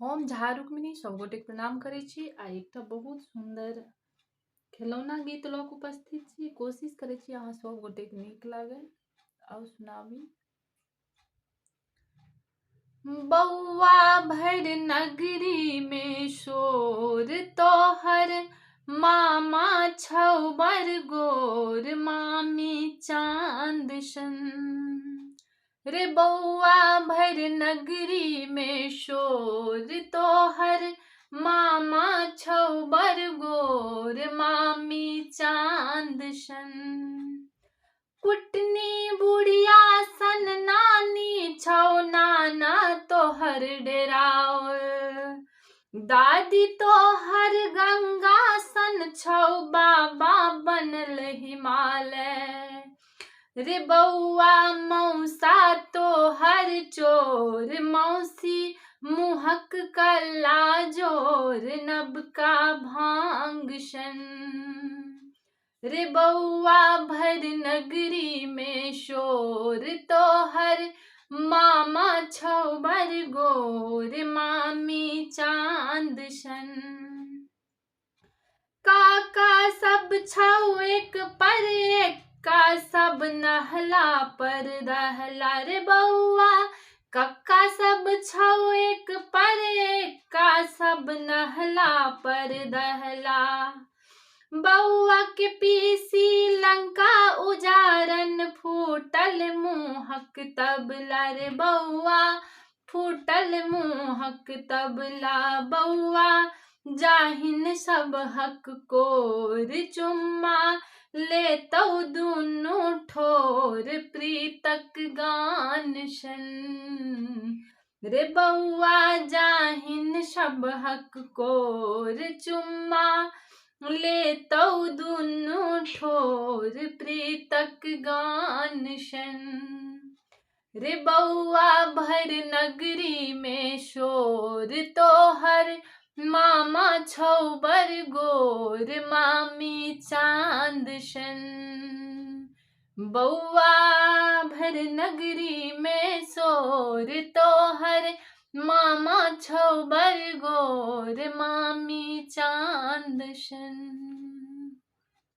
हम झा रुक्मिणी सब गोटे प्रणाम करै छी आ एकटा बहुत सुंदर खिलौना गीत लऽ कऽ उपस्थित छी। कोशिश करै छी अहाँ सब गोटे के नीक लागै। आओ सुनाबी। बौआ भर नगरी में शोर तोहर मामा छौ बर गोर मामी चांद सन। रे बौआ भर नगरी में शोर तोहर मामा छौ बर गोर मामी चांद सन। कुटनी बुढ़िया सन नानी छौ नाना तोहर डेराओ। दादी तोहर गंगा सन छौ बाबा बनल हिमालय। रे बौआ मौसा तोहर चोर मौसी मुहक कल्ला जोर नबका भांग सन। रे बौआ भर नगरी में शोर तोहर मामा छौ बर गोर मामी चांद सन। काका सब छौ एक पर एक का सब नहला पर दहला। रे बौआ कक्का सब छौ एक पर एक का सब नहला पर दहला। बौआ के पीसी लंका उजारन फूटल मुहक तबला। रे बौआ फूटल मुहक तबला। बौआ जाहिन सब हक कोर चुम्मा लेतौ दुनू ठोर प्रीतक गान सन। रे बौआ जाहिन सब हक कोर चुम्मा लेतौ दुनू ठोर प्रीतक गान सन। रे बौआ भर नगरी में शोर तोहर मामा छौ बर गोर मामी चांद सन। बौआ भर नगरी में शोर तोहर मामा छौ बर गोर मामी चांद सन।